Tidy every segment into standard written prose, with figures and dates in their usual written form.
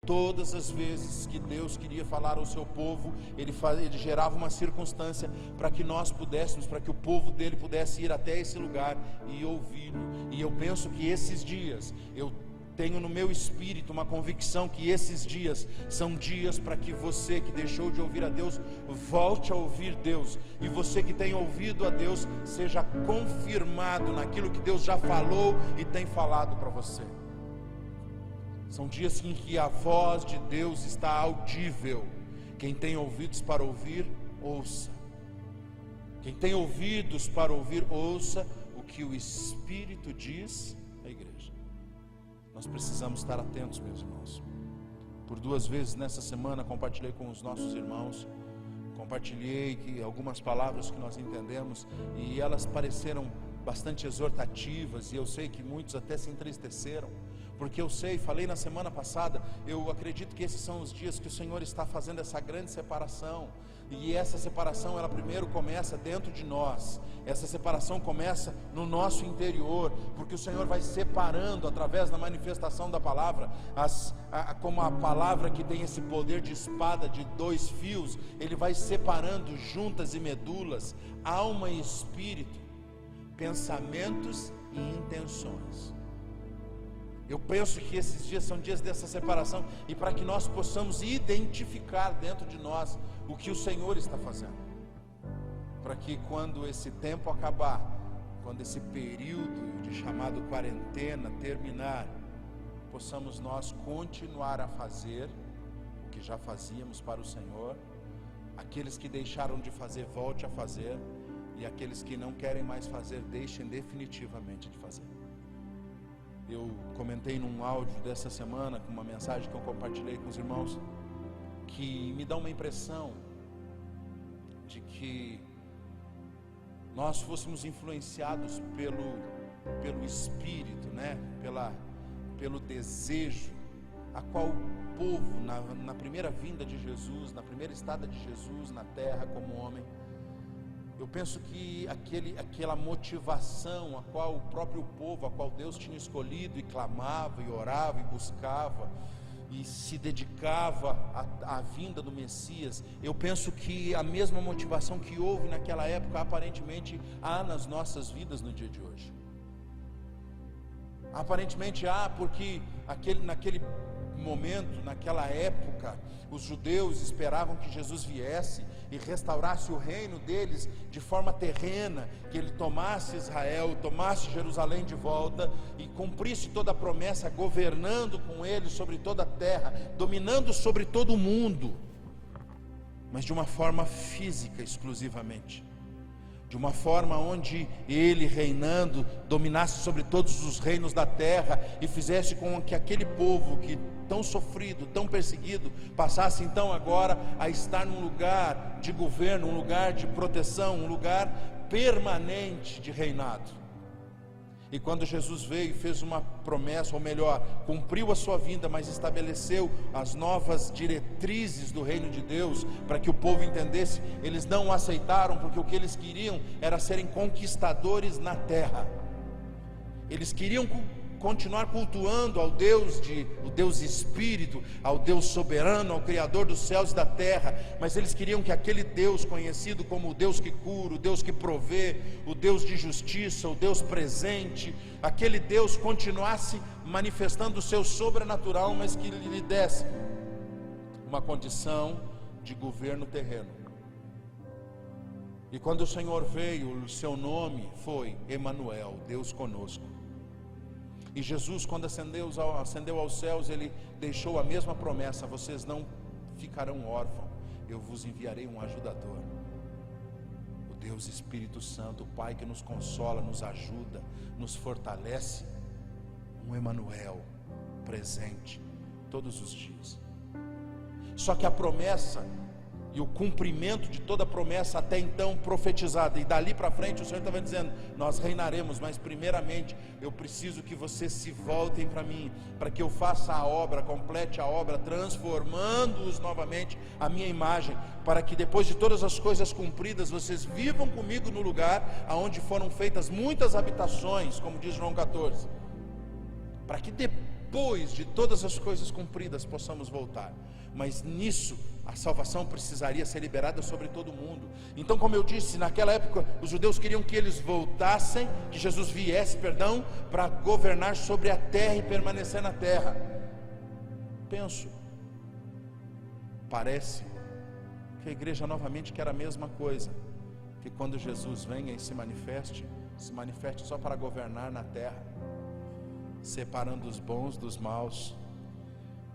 Todas as vezes que Deus queria falar ao seu povo, Ele gerava uma circunstância para que nós pudéssemos, para que o povo dele pudesse ir até esse lugar e ouvi-lo. E eu penso que esses dias, eu tenho no meu espírito uma convicção que esses dias são dias para que você que deixou de ouvir a Deus, volte a ouvir Deus. E você que tem ouvido a Deus, seja confirmado naquilo que Deus já falou e tem falado para você. São dias em que a voz de Deus está audível. Quem tem ouvidos para ouvir, ouça. Quem tem ouvidos para ouvir, ouça o que o Espírito diz à igreja. Nós precisamos estar atentos, meus irmãos. Por 2 vezes nessa semana compartilhei com os nossos irmãos, compartilhei algumas palavras que nós entendemos, e elas pareceram bastante exortativas, e eu sei que muitos até se entristeceram, porque eu sei, falei na semana passada, eu acredito que esses são os dias que o Senhor está fazendo essa grande separação, e essa separação, ela primeiro começa dentro de nós, essa separação começa no nosso interior, porque o Senhor vai separando através da manifestação da palavra, como a palavra que tem esse poder de espada de 2 fios, Ele vai separando juntas e medulas, alma e espírito, pensamentos e intenções. Eu penso que esses dias são dias dessa separação, e para que nós possamos identificar dentro de nós o que o Senhor está fazendo, para que quando esse tempo acabar, quando esse período de chamado quarentena terminar, possamos nós continuar a fazer o que já fazíamos para o Senhor. Aqueles que deixaram de fazer, volte a fazer, e aqueles que não querem mais fazer, deixem definitivamente de fazer. Eu comentei num áudio dessa semana, com uma mensagem que eu compartilhei com os irmãos, que me dá uma impressão de que nós fôssemos influenciados pelo Espírito, né? pelo desejo, a qual o povo, na primeira vinda de Jesus, na primeira estada de Jesus na terra como homem, eu penso que aquela motivação a qual o próprio povo, a qual Deus tinha escolhido, e clamava, e orava, e buscava, e se dedicava à vinda do Messias, eu penso que a mesma motivação que houve naquela época, aparentemente há nas nossas vidas no dia de hoje. Aparentemente há, porque naquele momento, naquela época, os judeus esperavam que Jesus viesse e restaurasse o reino deles de forma terrena, que ele tomasse Israel, tomasse Jerusalém de volta e cumprisse toda a promessa, governando com eles sobre toda a terra, dominando sobre todo o mundo, mas de uma forma física exclusivamente, de uma forma onde ele, reinando, dominasse sobre todos os reinos da terra e fizesse com que aquele povo que tão sofrido, tão perseguido, passasse então agora a estar num lugar de governo, um lugar de proteção, um lugar permanente de reinado. E quando Jesus veio e fez uma promessa, ou melhor, cumpriu a sua vinda, mas estabeleceu as novas diretrizes do reino de Deus, para que o povo entendesse, eles não o aceitaram, porque o que eles queriam era serem conquistadores na terra. Eles queriam continuar cultuando ao Deus o Deus Espírito, ao Deus soberano, ao Criador dos céus e da terra, mas eles queriam que aquele Deus conhecido como o Deus que cura, o Deus que provê, o Deus de justiça, o Deus presente, aquele Deus continuasse manifestando o seu sobrenatural, mas que lhe desse uma condição de governo terreno. E quando o Senhor veio, o seu nome foi Emanuel, Deus conosco. E Jesus, quando ascendeu aos céus, ele deixou a mesma promessa: vocês não ficarão órfãos, eu vos enviarei um ajudador, o Deus Espírito Santo, o Pai que nos consola, nos ajuda, nos fortalece, um Emanuel presente todos os dias. Só que a promessa e o cumprimento de toda a promessa até então profetizada, e dali para frente o Senhor estava dizendo: nós reinaremos, mas primeiramente eu preciso que vocês se voltem para mim, para que eu faça a obra, complete a obra, transformando-os novamente à minha imagem, para que depois de todas as coisas cumpridas, vocês vivam comigo no lugar aonde foram feitas muitas habitações, como diz João 14, para que depois depois de todas as coisas cumpridas possamos voltar. Mas nisso a salvação precisaria ser liberada sobre todo mundo. Então, como eu disse, naquela época os judeus queriam que eles voltassem, que Jesus viesse, para governar sobre a terra e permanecer na terra. Parece que a igreja novamente quer a mesma coisa, que quando Jesus venha e se manifeste só para governar na terra, separando os bons dos maus,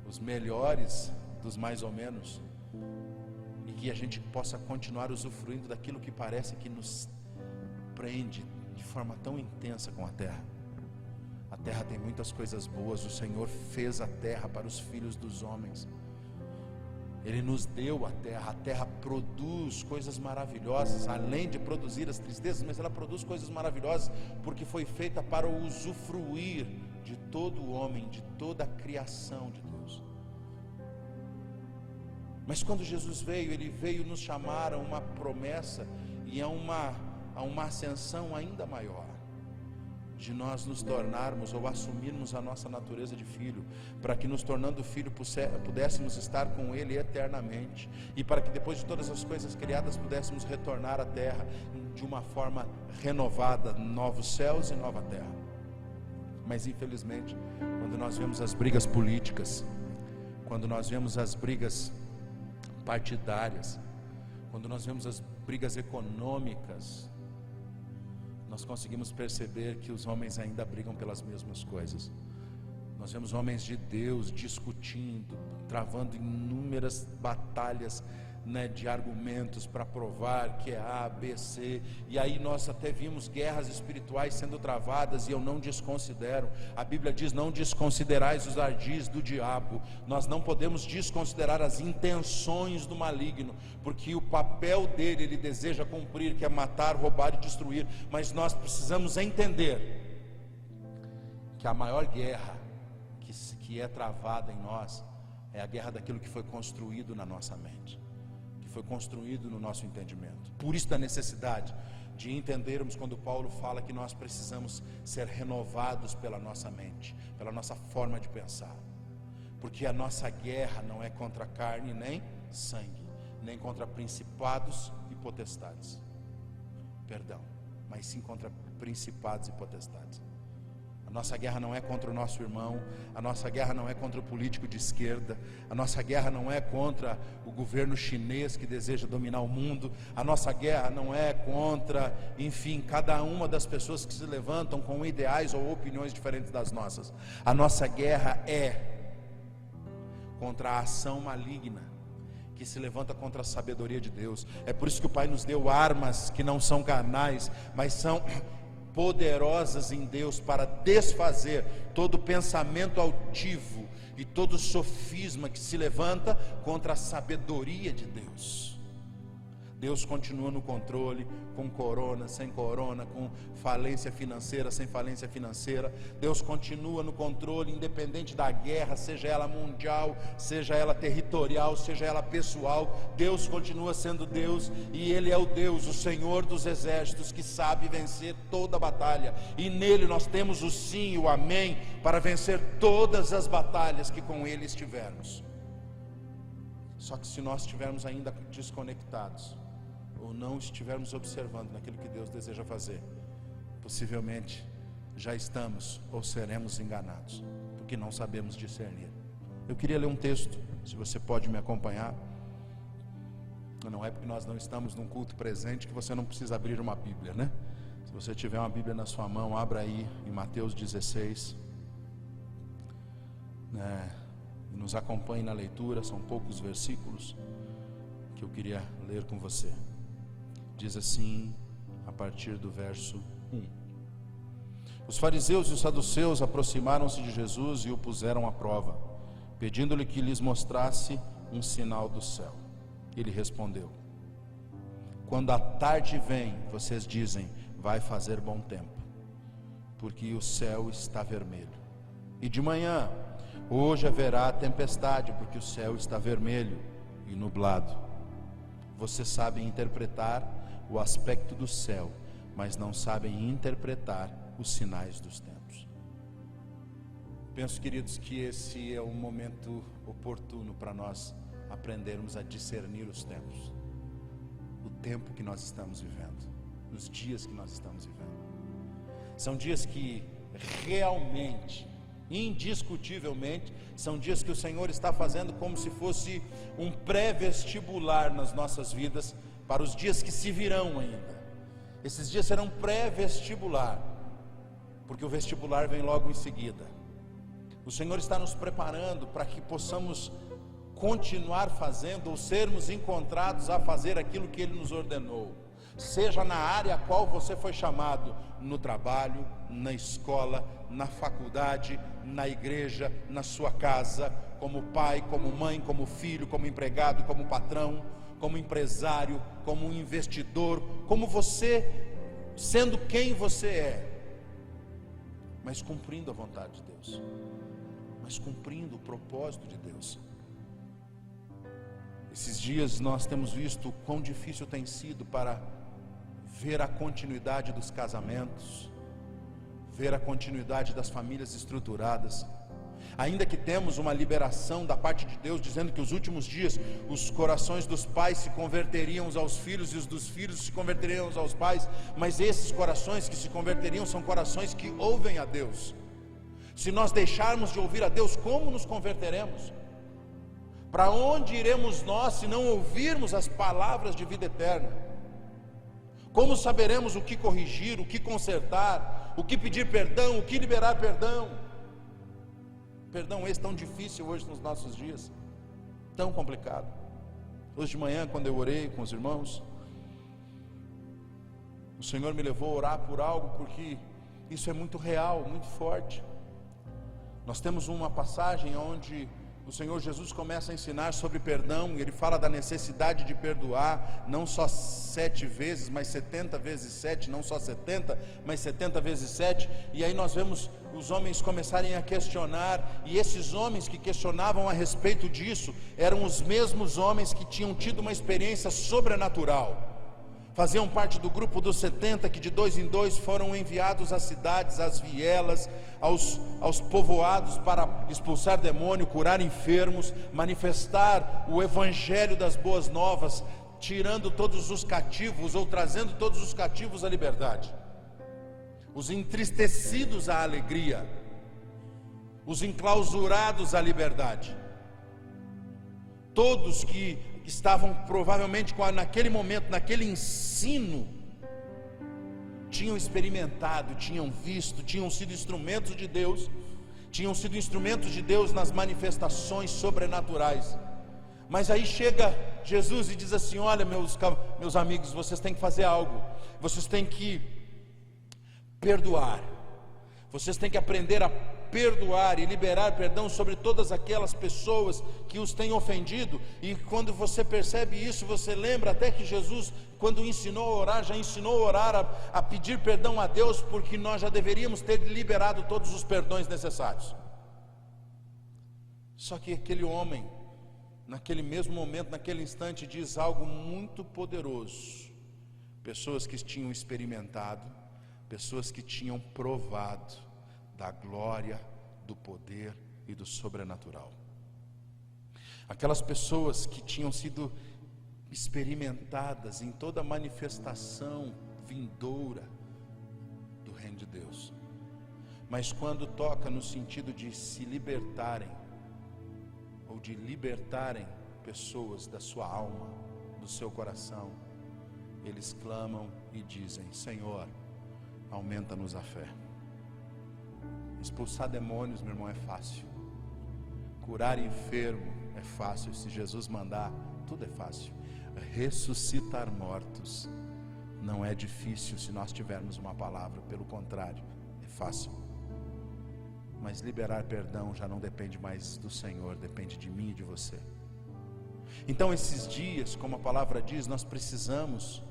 os melhores dos mais ou menos, e que a gente possa continuar usufruindo daquilo que parece que nos prende de forma tão intensa com a terra. A terra tem muitas coisas boas. O Senhor fez a terra para os filhos dos homens. Ele nos deu a terra produz coisas maravilhosas, além de produzir as tristezas, mas ela produz coisas maravilhosas, porque foi feita para o usufruir de todo o homem, de toda a criação de Deus. Mas quando Jesus veio, Ele veio nos chamar a uma promessa e a uma ascensão ainda maior, de nós nos tornarmos ou assumirmos a nossa natureza de filho, para que nos tornando filho pudéssemos estar com Ele eternamente, e para que depois de todas as coisas criadas pudéssemos retornar à terra de uma forma renovada, novos céus e nova terra. Mas infelizmente, quando nós vemos as brigas políticas, quando nós vemos as brigas partidárias, quando nós vemos as brigas econômicas, nós conseguimos perceber que os homens ainda brigam pelas mesmas coisas. Nós vemos homens de Deus discutindo, travando inúmeras batalhas, de argumentos para provar que é A, B, C, e aí nós até vimos guerras espirituais sendo travadas, e eu não desconsidero. A Bíblia diz: não desconsiderais os ardis do diabo. Nós não podemos desconsiderar as intenções do maligno, porque o papel dele, ele deseja cumprir, que é matar, roubar e destruir. Mas nós precisamos entender que a maior guerra que é travada em nós é a guerra daquilo que foi construído na nossa mente, foi construído no nosso entendimento. Por isso da necessidade de entendermos quando Paulo fala que nós precisamos ser renovados pela nossa mente, pela nossa forma de pensar, porque a nossa guerra não é contra carne nem sangue, nem contra principados e potestades, mas sim contra principados e potestades. A nossa guerra não é contra o nosso irmão, a nossa guerra não é contra o político de esquerda, a nossa guerra não é contra o governo chinês que deseja dominar o mundo, a nossa guerra não é contra, cada uma das pessoas que se levantam com ideais ou opiniões diferentes das nossas. A nossa guerra é contra a ação maligna que se levanta contra a sabedoria de Deus. É por isso que o Pai nos deu armas que não são carnais, mas são poderosas em Deus para desfazer todo pensamento altivo e todo sofisma que se levanta contra a sabedoria de Deus. Deus continua no controle, com corona, sem corona, com falência financeira, sem falência financeira. Deus continua no controle, independente da guerra, seja ela mundial, seja ela territorial, seja ela pessoal. Deus continua sendo Deus, e Ele é o Deus, o Senhor dos exércitos, que sabe vencer toda a batalha, e nele nós temos o sim e o amém, para vencer todas as batalhas que com Ele estivermos. Só que se nós estivermos ainda desconectados, ou não estivermos observando naquilo que Deus deseja fazer, possivelmente já estamos ou seremos enganados, porque não sabemos discernir. Eu queria ler um texto, se você pode me acompanhar. Não é porque nós não estamos num culto presente que você não precisa abrir uma Bíblia, né? Se você tiver uma Bíblia na sua mão, abra aí em Mateus 16, e nos acompanhe na leitura. São poucos versículos que eu queria ler com você. Diz assim, a partir do verso 1: Os fariseus e os saduceus aproximaram-se de Jesus e o puseram à prova, pedindo-lhe que lhes mostrasse um sinal do céu. Ele respondeu: Quando a tarde vem, vocês dizem, vai fazer bom tempo, porque o céu está vermelho. E de manhã, hoje haverá tempestade, porque o céu está vermelho e nublado. Vocês sabem interpretar o aspecto do céu, mas não sabem interpretar os sinais dos tempos. Penso, queridos, que esse é um momento oportuno para nós aprendermos a discernir os tempos, o tempo que nós estamos vivendo, os dias que nós estamos vivendo. São dias que realmente, indiscutivelmente, são dias que o Senhor está fazendo como se fosse um pré-vestibular nas nossas vidas, para os dias que se virão ainda. Esses dias serão pré-vestibular, porque o vestibular vem logo em seguida. O Senhor está nos preparando para que possamos continuar fazendo, ou sermos encontrados a fazer aquilo que Ele nos ordenou, seja na área a qual você foi chamado, no trabalho, na escola, na faculdade, na igreja, na sua casa, como pai, como mãe, como filho, como empregado, como patrão, como empresário, como investidor, como você, sendo quem você é, mas cumprindo a vontade de Deus, mas cumprindo o propósito de Deus. Esses dias nós temos visto quão difícil tem sido para ver a continuidade dos casamentos, ver a continuidade das famílias estruturadas. Ainda que temos uma liberação da parte de Deus, dizendo que os últimos dias os corações dos pais se converteriam aos filhos, e os dos filhos se converteriam aos pais, mas esses corações que se converteriam são corações que ouvem a Deus. Se nós deixarmos de ouvir a Deus, como nos converteremos? Para onde iremos nós se não ouvirmos as palavras de vida eterna? Como saberemos o que corrigir, o que consertar, o que pedir perdão, o que liberar perdão? Perdão esse tão difícil hoje nos nossos dias, tão complicado. Hoje de manhã, quando eu orei com os irmãos, o Senhor me levou a orar por algo, porque isso é muito real, muito forte. Nós temos uma passagem onde o Senhor Jesus começa a ensinar sobre perdão, e Ele fala da necessidade de perdoar, não só 7 vezes, mas 70 vezes 7, não só 70, mas 70 vezes 7, e aí nós vemos os homens começarem a questionar, e esses homens que questionavam a respeito disso, eram os mesmos homens que tinham tido uma experiência sobrenatural, faziam parte do grupo dos 70, que de 2 em 2 foram enviados às cidades, às vielas, aos povoados, para expulsar demônio, curar enfermos, manifestar o evangelho das boas novas, tirando todos os cativos, ou trazendo todos os cativos à liberdade, os entristecidos à alegria, os enclausurados à liberdade. Todos que estavam provavelmente naquele momento, naquele ensino, tinham experimentado, tinham visto, tinham sido instrumentos de Deus, nas manifestações sobrenaturais. Mas aí chega Jesus e diz assim: olha, meus amigos, vocês têm que fazer algo, vocês têm que perdoar, vocês têm que aprender a perdoar e liberar perdão sobre todas aquelas pessoas que os têm ofendido. E quando você percebe isso, você lembra até que Jesus, quando ensinou a orar, já ensinou a orar, a pedir perdão a Deus, porque nós já deveríamos ter liberado todos os perdões necessários. Só que aquele homem, naquele mesmo momento, naquele instante, diz algo muito poderoso. Pessoas que tinham experimentado, pessoas que tinham provado da glória, do poder e do sobrenatural. Aquelas pessoas que tinham sido experimentadas em toda a manifestação vindoura do reino de Deus, mas quando toca no sentido de se libertarem, ou de libertarem pessoas da sua alma, do seu coração, eles clamam e dizem: Senhor, aumenta-nos a fé. Expulsar demônios, meu irmão, é fácil. Curar enfermo é fácil. Se Jesus mandar, tudo é fácil. Ressuscitar mortos não é difícil se nós tivermos uma palavra. Pelo contrário, é fácil. Mas liberar perdão já não depende mais do Senhor, depende de mim e de você. Então esses dias, como a palavra diz, nós precisamos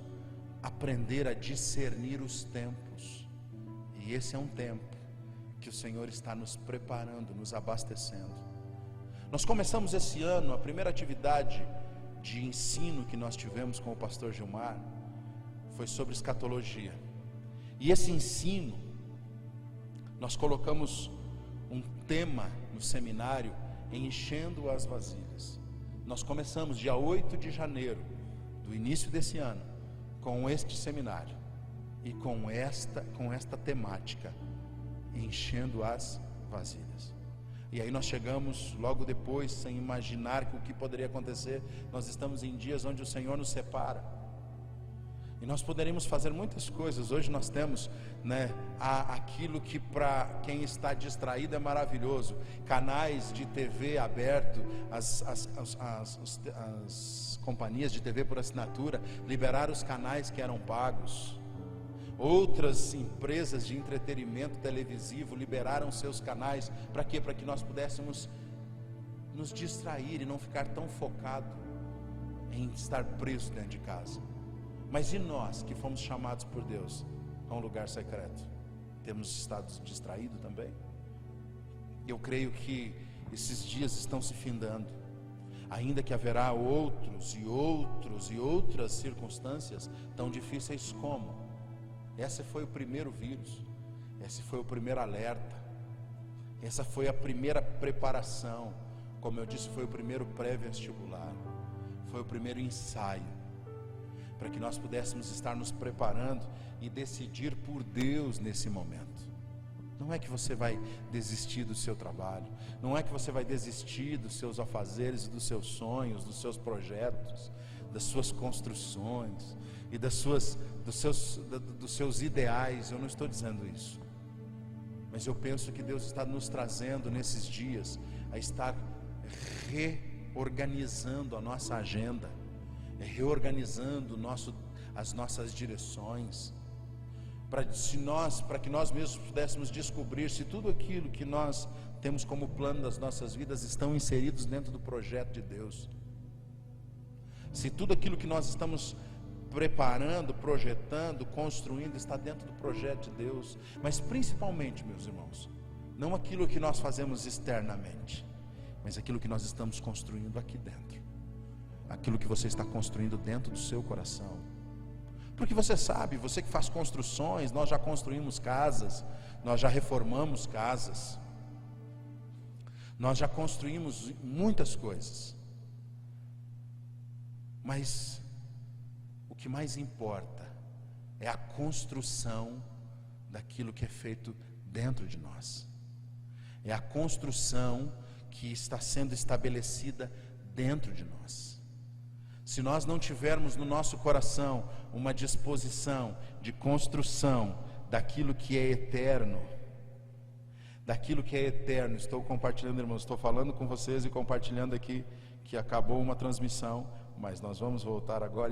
aprender a discernir os tempos. E esse é um tempo que o Senhor está nos preparando, nos abastecendo. Nós começamos esse ano, a primeira atividade de ensino que nós tivemos com o pastor Gilmar foi sobre escatologia. E esse ensino, nós colocamos um tema no seminário, enchendo as vasilhas. Nós começamos dia 8 de janeiro do início desse ano com este seminário e com esta temática, enchendo as vasilhas. E aí nós chegamos logo depois, sem imaginar que o que poderia acontecer. Nós estamos em dias onde o Senhor nos separa, e nós poderíamos fazer muitas coisas. Hoje nós temos, aquilo que para quem está distraído é maravilhoso: canais de TV aberto, as companhias de TV por assinatura liberaram os canais que eram pagos. Outras empresas de entretenimento televisivo liberaram seus canais. Para quê? Para que nós pudéssemos nos distrair e não ficar tão focado em estar preso dentro de casa. Mas e nós que fomos chamados por Deus a um lugar secreto? Temos estado distraídos também? Eu creio que esses dias estão se findando, ainda que haverá outras circunstâncias tão difíceis como. Esse foi o primeiro vírus, esse foi o primeiro alerta, essa foi a primeira preparação. Como eu disse, foi o primeiro pré-vestibular, foi o primeiro ensaio, para que nós pudéssemos estar nos preparando e decidir por Deus nesse momento. Não é que você vai desistir do seu trabalho, não é que você vai desistir dos seus afazeres, dos seus sonhos, dos seus projetos, das suas construções e dos seus ideais. Eu não estou dizendo isso, mas eu penso que Deus está nos trazendo nesses dias a estar reorganizando a nossa agenda, reorganizando as nossas direções, para que nós mesmos pudéssemos descobrir se tudo aquilo que nós temos como plano das nossas vidas estão inseridos dentro do projeto de Deus, se tudo aquilo que nós estamos preparando, projetando, construindo está dentro do projeto de Deus. Mas principalmente, meus irmãos, não aquilo que nós fazemos externamente, mas aquilo que nós estamos construindo aqui dentro, aquilo que você está construindo dentro do seu coração. Porque você sabe, você que faz construções, nós já construímos casas, nós já reformamos casas, nós já construímos muitas coisas, mas o que mais importa é a construção daquilo que é feito dentro de nós, é a construção que está sendo estabelecida dentro de nós. Se nós não tivermos no nosso coração uma disposição de construção daquilo que é eterno, estou compartilhando, irmãos, estou falando com vocês e compartilhando aqui que acabou uma transmissão, mas nós vamos voltar agora,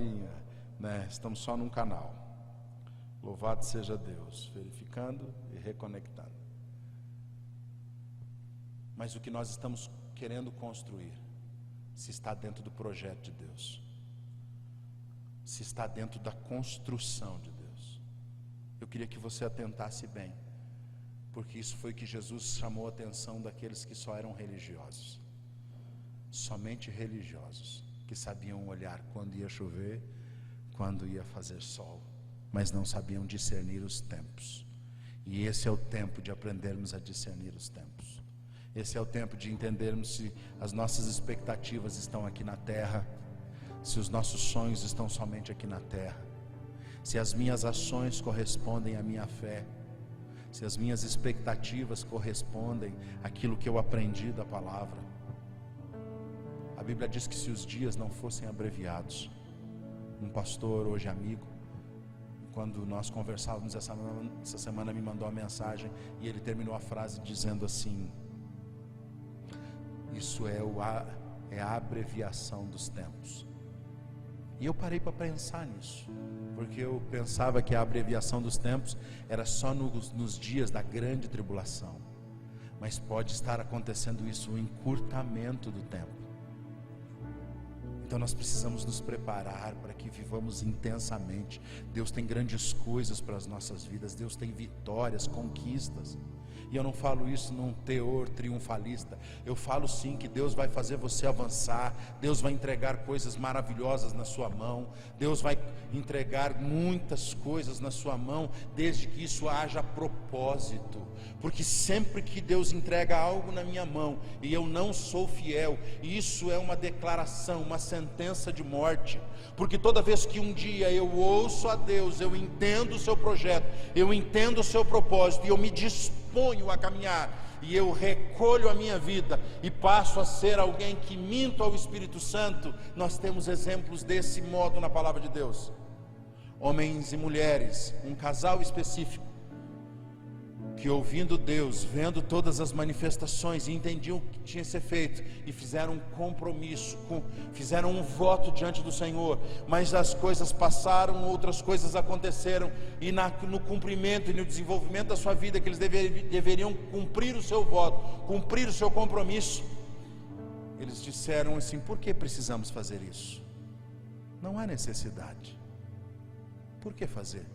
estamos só num canal. Louvado seja Deus, verificando e reconectando. Mas o que nós estamos querendo construir, se está dentro do projeto de Deus, se está dentro da construção de Deus. Eu queria que você atentasse bem, porque isso foi que Jesus chamou a atenção daqueles que só eram religiosos, somente religiosos, que sabiam olhar quando ia chover, quando ia fazer sol, mas não sabiam discernir os tempos. E esse é o tempo de aprendermos a discernir os tempos. Esse é o tempo de entendermos se as nossas expectativas estão aqui na terra, se os nossos sonhos estão somente aqui na terra, se as minhas ações correspondem à minha fé, se as minhas expectativas correspondem àquilo que eu aprendi da palavra. A Bíblia diz que se os dias não fossem abreviados, um pastor hoje amigo, quando nós conversávamos essa semana, me mandou uma mensagem e ele terminou a frase dizendo assim: isso é a abreviação dos tempos. E eu parei para pensar nisso, porque eu pensava que a abreviação dos tempos era só nos dias da grande tribulação, mas pode estar acontecendo isso, o encurtamento do tempo. Então nós precisamos nos preparar para que vivamos intensamente. Deus tem grandes coisas para as nossas vidas, Deus tem vitórias, conquistas. E eu não falo isso num teor triunfalista. Eu falo sim que Deus vai fazer você avançar. Deus vai entregar coisas maravilhosas na sua mão. Deus vai entregar muitas coisas na sua mão, desde que isso haja propósito. Porque sempre que Deus entrega algo na minha mão e eu não sou fiel, isso é uma declaração, uma sentença de morte. Porque toda vez que um dia eu ouço a Deus, eu entendo o seu projeto, eu entendo o seu propósito e eu me disponho a caminhar, e eu recolho a minha vida e passo a ser alguém que minto ao Espírito Santo. Nós temos exemplos desse modo na palavra de Deus. Homens e mulheres, um casal específico, que ouvindo Deus, vendo todas as manifestações, e entendiam o que tinha que ser feito, e fizeram um compromisso, fizeram um voto diante do Senhor, mas as coisas passaram, outras coisas aconteceram, e no cumprimento e no desenvolvimento da sua vida, que eles deveriam cumprir o seu voto, cumprir o seu compromisso, eles disseram assim: por que precisamos fazer isso? Não há necessidade. Por que fazer?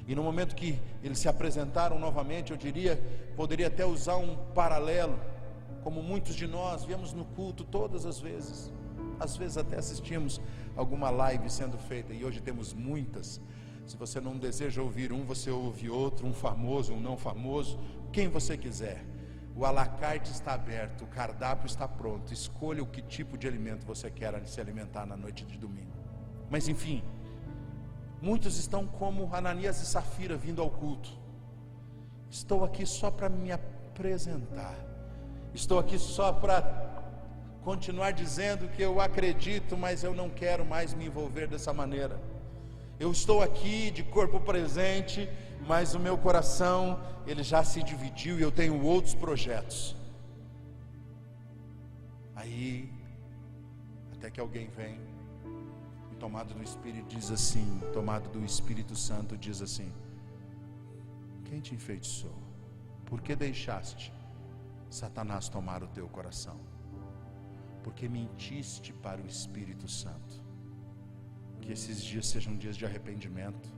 E no momento que eles se apresentaram novamente, eu poderia até usar um paralelo, como muitos de nós viemos no culto todas as vezes. Às vezes até assistimos alguma live sendo feita, e hoje temos muitas. Se você não deseja ouvir um, você ouve outro, um famoso, um não famoso, quem você quiser. O à la carte está aberto, o cardápio está pronto. Escolha o que tipo de alimento você quer se alimentar na noite de domingo. Mas enfim, muitos estão como Ananias e Safira vindo ao culto. Estou aqui só para me apresentar. Estou aqui só para continuar dizendo que eu acredito, mas eu não quero mais me envolver dessa maneira. Eu estou aqui de corpo presente, mas o meu coração, ele já se dividiu e eu tenho outros projetos. Aí, até que alguém vem, tomado do Espírito, diz assim, tomado do Espírito Santo, diz assim: quem te enfeitiçou? Por que deixaste Satanás tomar o teu coração? Porque mentiste para o Espírito Santo. Que esses dias sejam dias de arrependimento,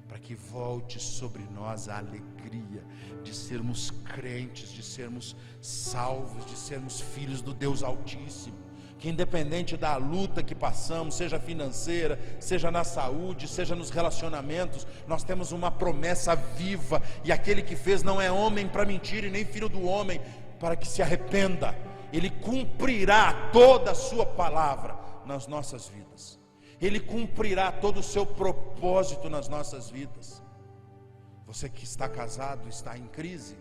para que volte sobre nós a alegria de sermos crentes, de sermos salvos, de sermos filhos do Deus Altíssimo. Que independente da luta que passamos, seja financeira, seja na saúde, seja nos relacionamentos, nós temos uma promessa viva, e aquele que fez não é homem para mentir, e nem filho do homem para que se arrependa. Ele cumprirá toda a sua palavra nas nossas vidas. Ele cumprirá todo o seu propósito nas nossas vidas. Você que está casado, está em crise,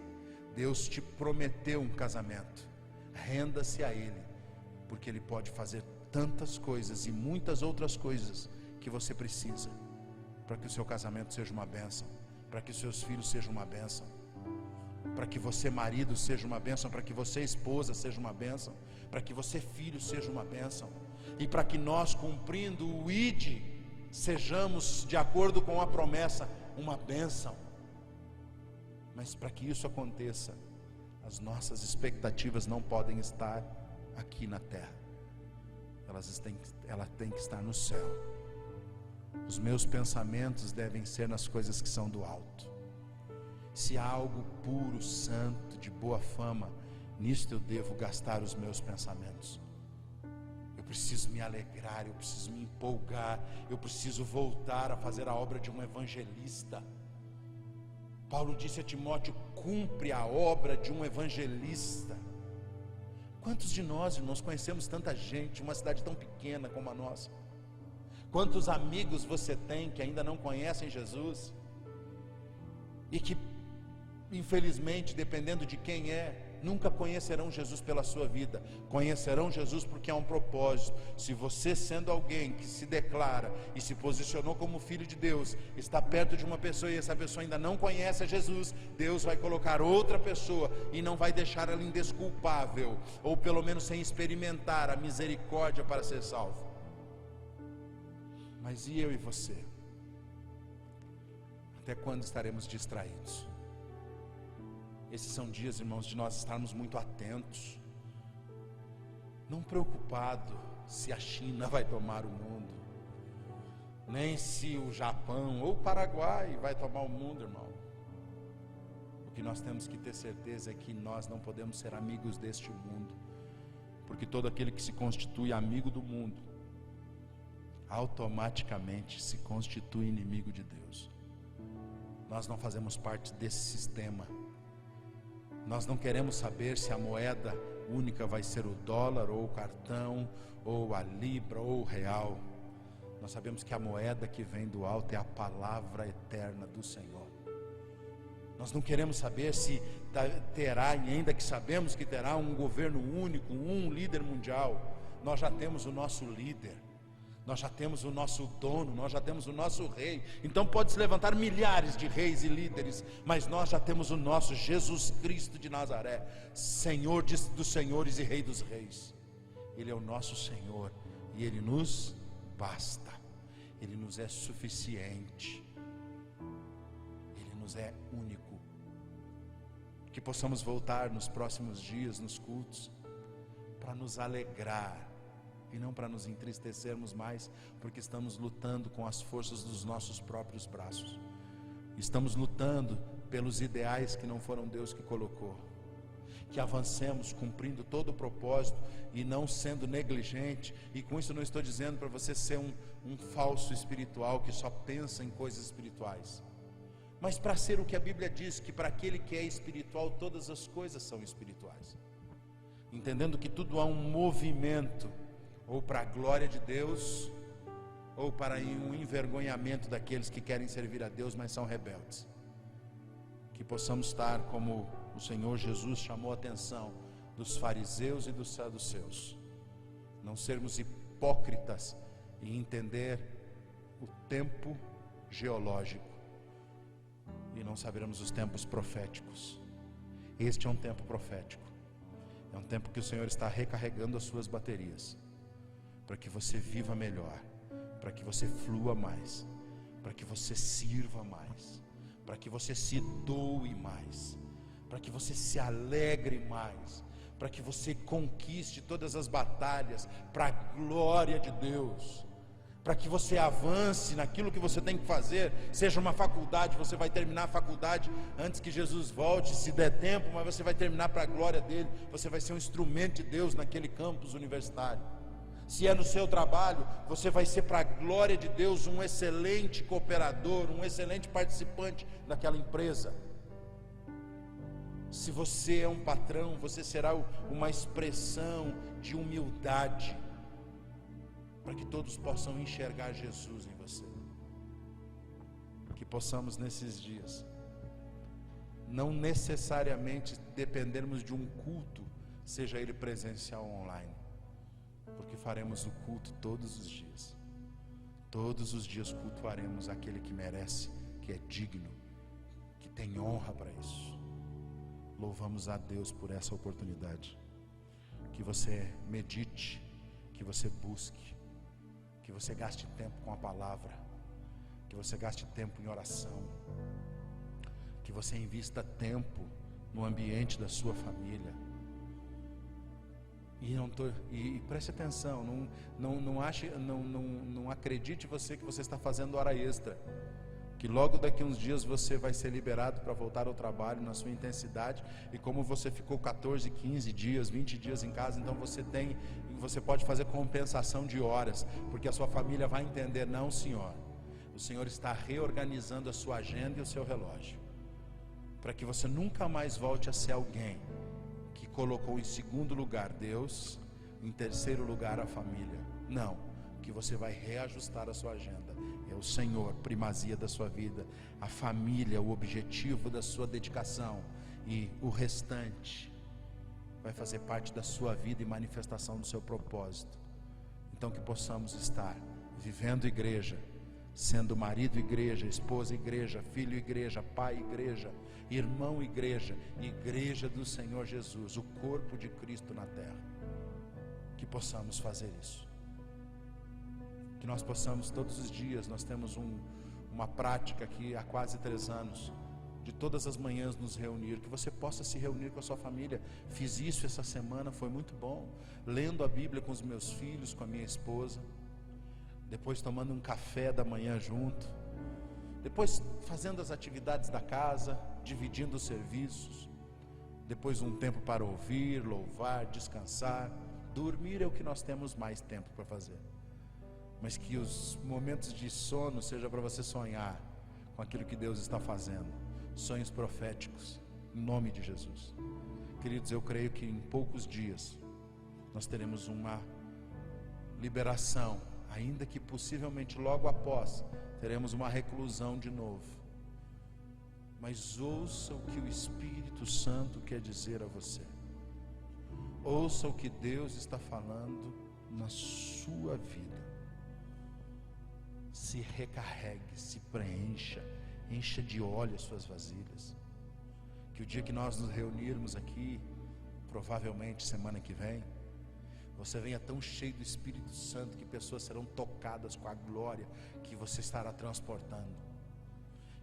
Deus te prometeu um casamento. Renda-se a Ele, porque Ele pode fazer tantas coisas e muitas outras coisas que você precisa, para que o seu casamento seja uma bênção, para que os seus filhos sejam uma bênção, para que você marido seja uma bênção, para que você esposa seja uma bênção, para que você filho seja uma bênção, e para que nós, cumprindo o ID, sejamos, de acordo com a promessa, uma bênção. Mas para que isso aconteça, as nossas expectativas não podem estar aqui na terra, ela tem que estar no céu. Os meus pensamentos devem ser nas coisas que são do alto. Se há algo puro, santo, de boa fama, nisto eu devo gastar os meus pensamentos. Eu preciso me alegrar, eu preciso me empolgar, eu preciso voltar a fazer a obra de um evangelista. Paulo disse a Timóteo: cumpre a obra de um evangelista. Quantos de nós, irmãos, conhecemos tanta gente, uma cidade tão pequena como a nossa? Quantos amigos você tem que ainda não conhecem Jesus? E que, infelizmente, dependendo de quem é, nunca conhecerão Jesus pela sua vida. Conhecerão Jesus porque há um propósito. Se você, sendo alguém que se declara e se posicionou como filho de Deus, está perto de uma pessoa e essa pessoa ainda não conhece a Jesus, Deus vai colocar outra pessoa e não vai deixar ela indesculpável, ou pelo menos sem experimentar a misericórdia para ser salvo. Mas e eu e você? Até quando estaremos distraídos? Esses são dias, irmãos, de nós estarmos muito atentos, não preocupado se a China vai tomar o mundo, nem se o Japão ou o Paraguai vai tomar o mundo, irmão. O que nós temos que ter certeza é que nós não podemos ser amigos deste mundo, porque todo aquele que se constitui amigo do mundo, automaticamente se constitui inimigo de Deus. Nós não fazemos parte desse sistema. Nós não queremos saber se a moeda única vai ser o dólar, ou o cartão, ou a libra, ou o real. Nós sabemos que a moeda que vem do alto é a palavra eterna do Senhor. Nós não queremos saber se terá, e ainda que sabemos que terá, um governo único, um líder mundial. Nós já temos o nosso líder, nós já temos o nosso dono, nós já temos o nosso rei. Então pode se levantar milhares de reis e líderes, mas nós já temos o nosso Jesus Cristo de Nazaré, Senhor dos senhores e Rei dos reis. Ele é o nosso Senhor e Ele nos basta, Ele nos é suficiente, Ele nos é único. Que possamos voltar nos próximos dias, nos cultos, para nos alegrar e não para nos entristecermos mais, porque estamos lutando com as forças dos nossos próprios braços. Estamos lutando pelos ideais que não foram Deus que colocou. Que avancemos cumprindo todo o propósito e não sendo negligente. E com isso eu não estou dizendo para você ser um falso espiritual que só pensa em coisas espirituais, mas para ser o que a Bíblia diz, que para aquele que é espiritual todas as coisas são espirituais, entendendo que tudo há um movimento, ou para a glória de Deus, ou para um envergonhamento daqueles que querem servir a Deus, mas são rebeldes. Que possamos estar como o Senhor Jesus chamou a atenção dos fariseus e dos saduceus, não sermos hipócritas e entender o tempo geológico e não sabermos os tempos proféticos. Este é um tempo profético, é um tempo que o Senhor está recarregando as suas baterias, para que você viva melhor, para que você flua mais, para que você sirva mais, para que você se doe mais, para que você se alegre mais, para que você conquiste todas as batalhas para a glória de Deus, para que você avance naquilo que você tem que fazer. Seja uma faculdade, você vai terminar a faculdade antes que Jesus volte, se der tempo, mas você vai terminar para a glória dele. Você vai ser um instrumento de Deus naquele campus universitário. Se é no seu trabalho, você vai ser para a glória de Deus um excelente cooperador, um excelente participante daquela empresa. Se você é um patrão, você será uma expressão de humildade, para que todos possam enxergar Jesus em você. Que possamos nesses dias não necessariamente dependermos de um culto, seja ele presencial ou online, porque faremos o culto todos os dias. Todos os dias cultuaremos aquele que merece, que é digno, que tem honra para isso. Louvamos a Deus por essa oportunidade. Que você medite, que você busque, que você gaste tempo com a palavra, que você gaste tempo em oração, que você invista tempo no ambiente da sua família. E preste atenção, não acredite você que você está fazendo hora extra, que logo daqui uns dias você vai ser liberado para voltar ao trabalho na sua intensidade, e como você ficou 14, 15 dias, 20 dias em casa, então você pode fazer compensação de horas, porque a sua família vai entender. Não, Senhor, o Senhor está reorganizando a sua agenda e o seu relógio, para que você nunca mais volte a ser alguém que colocou em segundo lugar Deus, em terceiro lugar a família. Não, que você vai reajustar a sua agenda. É o Senhor, primazia da sua vida, a família, o objetivo da sua dedicação, e o restante vai fazer parte da sua vida e manifestação do seu propósito. Então que possamos estar vivendo igreja, sendo marido igreja, esposa igreja, filho igreja, pai igreja, irmão igreja, igreja do Senhor Jesus, o corpo de Cristo na terra. Que possamos fazer isso, que nós possamos todos os dias. Nós temos uma prática aqui há quase 3 anos, de todas as manhãs nos reunir, que você possa se reunir com a sua família. Fiz isso essa semana, foi muito bom, lendo a Bíblia com os meus filhos, com a minha esposa, depois tomando um café da manhã junto, depois fazendo as atividades da casa, dividindo os serviços, depois um tempo para ouvir, louvar, descansar. Dormir é o que nós temos mais tempo para fazer, mas que os momentos de sono seja para você sonhar com aquilo que Deus está fazendo, sonhos proféticos, em nome de Jesus. Queridos, eu creio que em poucos dias nós teremos uma liberação, ainda que possivelmente logo após teremos uma reclusão de novo. Mas ouça o que o Espírito Santo quer dizer a você. Ouça o que Deus está falando na sua vida. Se recarregue, se preencha, encha de óleo as suas vasilhas. Que o dia que nós nos reunirmos aqui, provavelmente semana que vem, você venha tão cheio do Espírito Santo que pessoas serão tocadas com a glória que você estará transportando.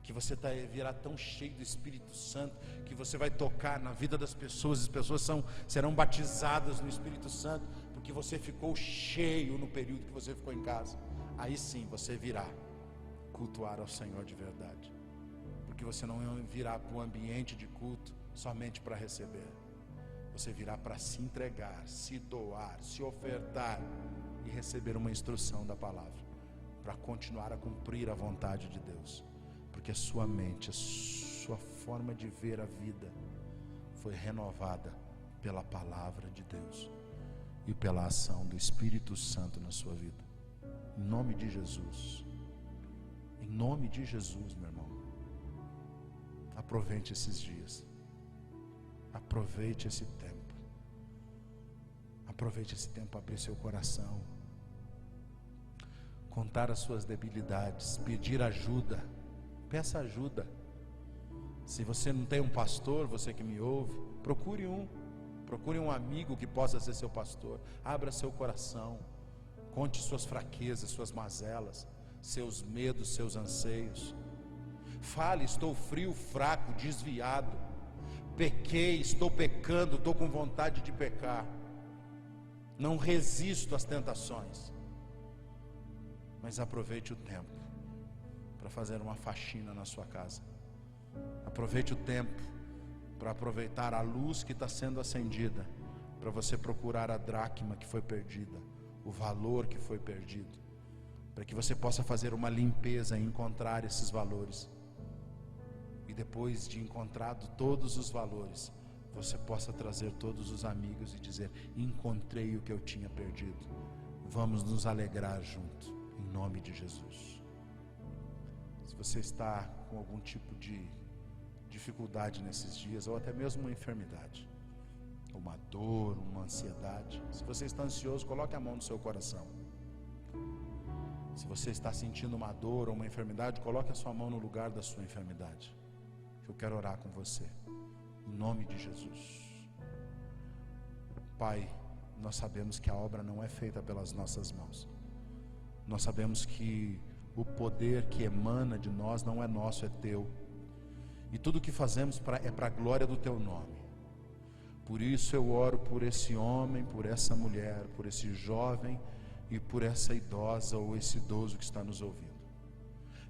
Que você virá tão cheio do Espírito Santo que você vai tocar na vida das pessoas. As pessoas serão batizadas no Espírito Santo porque você ficou cheio no período que você ficou em casa. Aí sim você virá cultuar ao Senhor de verdade, porque você não virá para o ambiente de culto somente para receber. Você virá para se entregar, se doar, se ofertar e receber uma instrução da palavra, para continuar a cumprir a vontade de Deus. Porque a sua mente, a sua forma de ver a vida foi renovada pela palavra de Deus e pela ação do Espírito Santo na sua vida. Em nome de Jesus. Em nome de Jesus, meu irmão. Aproveite esses dias. Aproveite esse tempo. Aproveite esse tempo para abrir seu coração. Contar as suas debilidades, pedir ajuda. Peça ajuda. Se você não tem um pastor, você que me ouve, procure um amigo que possa ser seu pastor. Abra seu coração, conte suas fraquezas, suas mazelas, seus medos, seus anseios. Fale: estou frio, fraco, desviado, pequei, estou pecando, estou com vontade de pecar, não resisto às tentações. Mas aproveite o tempo para fazer uma faxina na sua casa. Aproveite o tempo para aproveitar a luz que está sendo acendida, para você procurar a dracma que foi perdida, o valor que foi perdido, para que você possa fazer uma limpeza e encontrar esses valores. E depois de encontrado todos os valores, você possa trazer todos os amigos e dizer: encontrei o que eu tinha perdido. Vamos nos alegrar junto, em nome de Jesus. Se você está com algum tipo de dificuldade nesses dias, ou até mesmo uma enfermidade, uma dor, uma ansiedade, se você está ansioso, coloque a mão no seu coração. Se você está sentindo uma dor ou uma enfermidade, coloque a sua mão no lugar da sua enfermidade. Eu quero orar com você, em nome de Jesus. Pai, nós sabemos que a obra não é feita pelas nossas mãos. Nós sabemos que o poder que emana de nós não é nosso, é teu. E tudo o que fazemos é para a glória do teu nome. Por isso eu oro por esse homem, por essa mulher, por esse jovem e por essa idosa ou esse idoso que está nos ouvindo.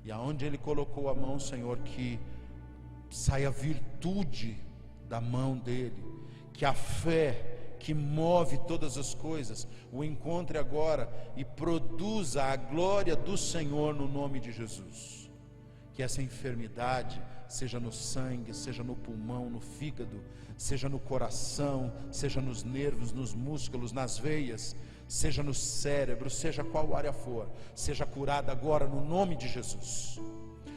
E aonde ele colocou a mão, Senhor, que saia virtude da mão dele, que a fé que move todas as coisas o encontre agora e produza a glória do Senhor no nome de Jesus. Que essa enfermidade, seja no sangue, seja no pulmão, no fígado, seja no coração, seja nos nervos, nos músculos, nas veias, seja no cérebro, seja qual área for, seja curada agora no nome de Jesus.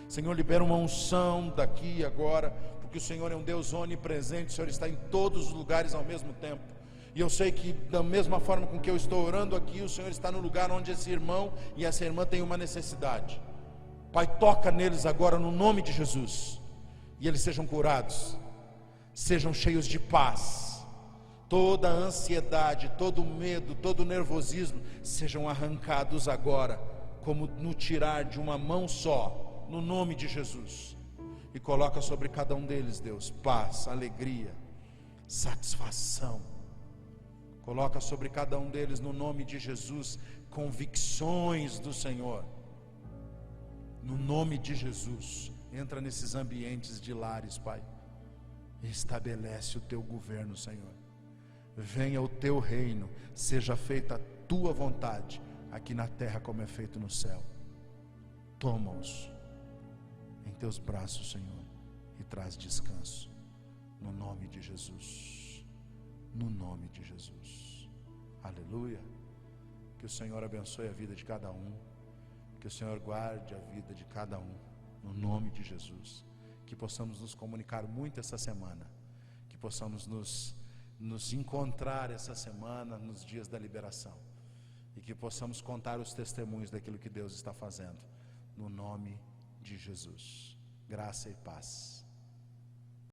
Senhor, libera uma unção daqui e agora, porque o Senhor é um Deus onipresente, o Senhor está em todos os lugares ao mesmo tempo. E eu sei que da mesma forma com que eu estou orando aqui, o Senhor está no lugar onde esse irmão e essa irmã têm uma necessidade. Pai, toca neles agora no nome de Jesus, e eles sejam curados, sejam cheios de paz. Toda a ansiedade, todo o medo, todo o nervosismo sejam arrancados agora, como no tirar de uma mão só, no nome de Jesus. E coloca sobre cada um deles, Deus, paz, alegria, satisfação. Coloca sobre cada um deles, no nome de Jesus, convicções do Senhor. No nome de Jesus, Entra nesses ambientes de lares, Pai, e estabelece o teu governo, Senhor. Venha o teu reino, seja feita a tua vontade, aqui na terra como é feito no céu. Toma-os em teus braços, Senhor, e traz descanso, no nome de Jesus, no nome de Jesus. Aleluia. Que o Senhor abençoe a vida de cada um, que o Senhor guarde a vida de cada um, no nome de Jesus. Que possamos nos comunicar muito essa semana, que possamos nos encontrar essa semana nos dias da liberação, e que possamos contar os testemunhos daquilo que Deus está fazendo, no nome de Jesus. Graça e paz.